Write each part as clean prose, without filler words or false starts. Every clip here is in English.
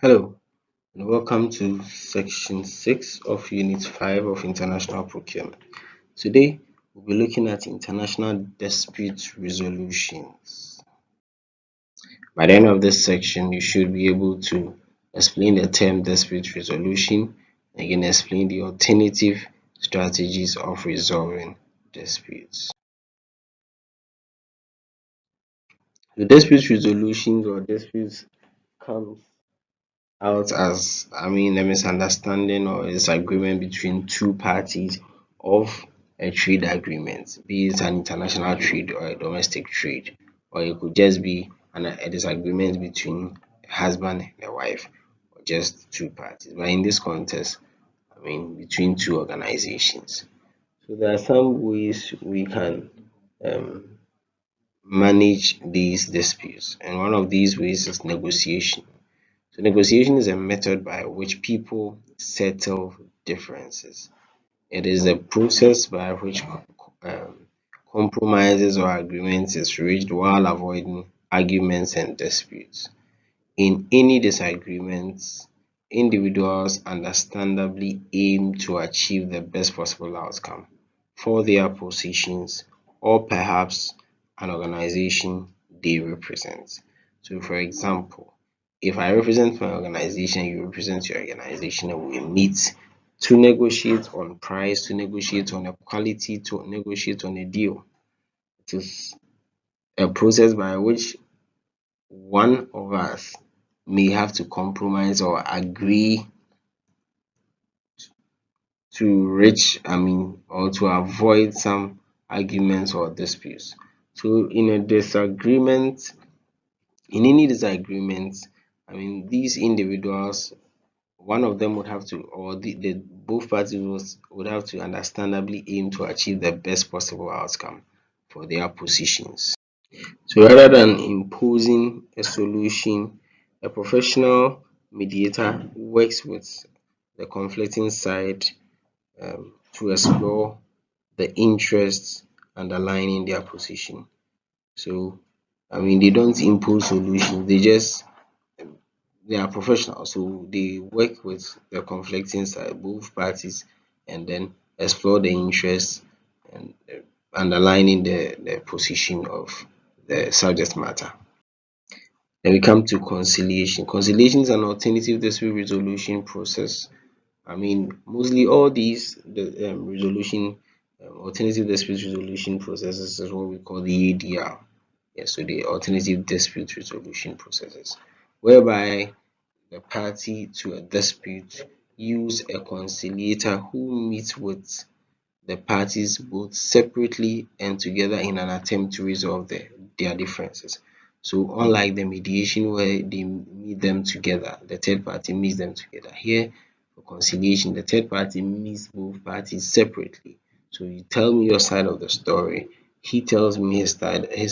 Hello, and welcome to section 6 of Unit 5 of International Procurement. Today, we'll be looking at international dispute resolutions. By the end of this section, you should be able to explain the term dispute resolution and you can explain the alternative strategies of resolving disputes. The dispute resolutions or disputes comes out as a misunderstanding or a disagreement between two parties of a trade agreement, be it an international trade or a domestic trade, or it could just be a disagreement between a husband and a wife, or just two parties. But in this context, between two organizations. So there are some ways we can um, manage these disputes, and one of these ways is negotiation. So negotiation is a method by which people settle differences. It is a process by which compromises or agreements is reached while avoiding arguments and disputes. In any disagreements, individuals understandably aim to achieve the best possible outcome for their positions or perhaps an organization they represent. So, for example, if I represent my organization, you represent your organization, and we meet to negotiate on price, to negotiate on a quality, to negotiate on a deal. It is a process by which one of us may have to compromise or agree to reach, or to avoid some arguments or disputes. So, in any disagreement, these individuals, one of them would have to, or the both parties would have to understandably aim to achieve the best possible outcome for their positions. So rather than imposing a solution, a professional mediator works with the conflicting side to explore the interests underlying their position. So, they don't impose solutions, they are professionals, so they work with the conflicting side, both parties, and then explore the interests and underlining the position of the subject matter. Then we come to conciliation. Conciliation is an alternative dispute resolution process. Mostly all these alternative dispute resolution processes is what we call the ADR. Yeah, so the alternative dispute resolution processes, whereby the party to a dispute use a conciliator who meets with the parties both separately and together in an attempt to resolve their differences. So unlike the mediation where they meet them together, the third party meets them together. Here for conciliation, the third party meets both parties separately. So you tell me your side of the story, he tells me his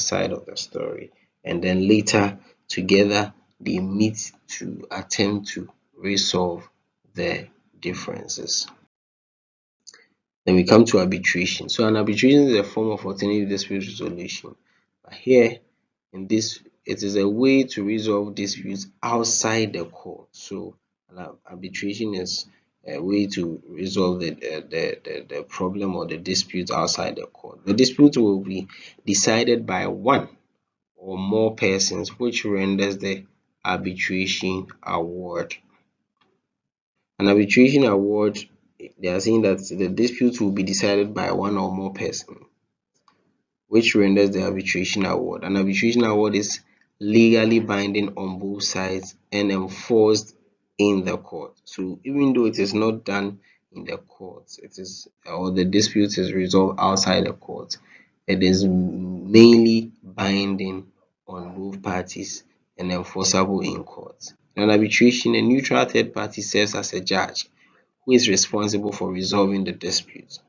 side of the story, and then later together they meet to attempt to resolve their differences. Then we come to arbitration. So an arbitration is a form of alternative dispute resolution. But here in this, it is a way to resolve disputes outside the court. So arbitration is a way to resolve the problem or the dispute outside the court. The dispute will be decided by one or more persons, which renders the arbitration award. An arbitration award, they are saying that the dispute will be decided by one or more persons, which renders the arbitration award. An arbitration award is legally binding on both sides and enforced in the court. So even though it is not done in the court, the dispute is resolved outside the court, it is mainly binding on both parties and enforceable in court. In an arbitration, a neutral third party serves as a judge who is responsible for resolving the dispute.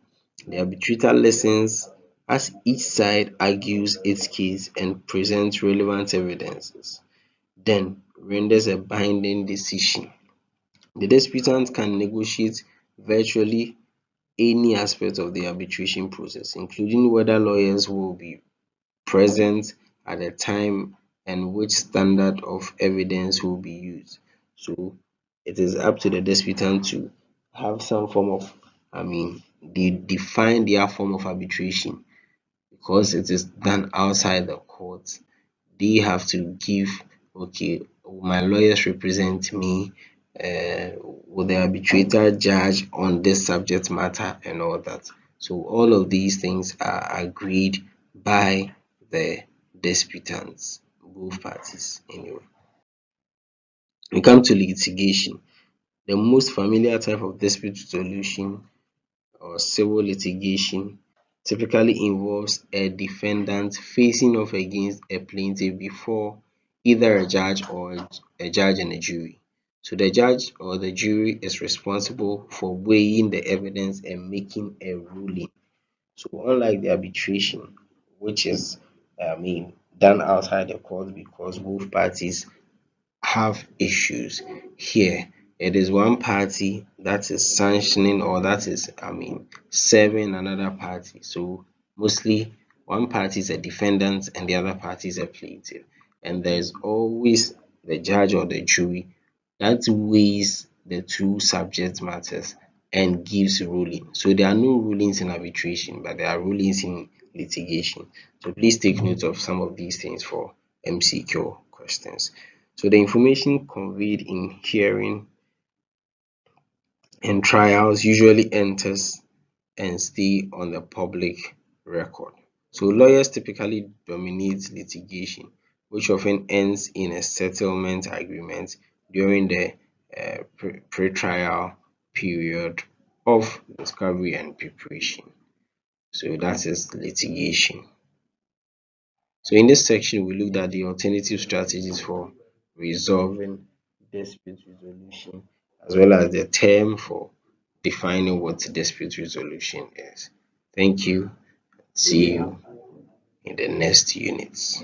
The arbitrator listens as each side argues its case and presents relevant evidences, then renders a binding decision. The disputant can negotiate virtually any aspect of the arbitration process, including whether lawyers will be present at the time and which standard of evidence will be used. So it is up to the disputant to have some form of, they define their form of arbitration because it is done outside the court. They have to give, okay, my lawyers represent me, will the arbitrator judge on this subject matter and all that. So all of these things are agreed by the disputants, both parties anyway. We come to litigation. The most familiar type of dispute resolution or civil litigation typically involves a defendant facing off against a plaintiff before either a judge or a judge and a jury. So the judge or the jury is responsible for weighing the evidence and making a ruling. So unlike the arbitration, which is done outside the court because both parties have issues. Here, it is one party that is sanctioning or that is, serving another party. So mostly one party is a defendant and the other party is a plaintiff. And there's always the judge or the jury that weighs the two subject matters and gives ruling. So there are no rulings in arbitration, but there are rulings in litigation. So please take note of some of these things for MCQ questions. So the information conveyed in hearing and trials usually enters and stay on the public record. So lawyers typically dominate litigation, which often ends in a settlement agreement during the pre-trial period of discovery and preparation. So that is litigation. So in this section, we looked at the alternative strategies for resolving dispute resolution, as well as the term for defining what dispute resolution is. Thank you. See you in the next units.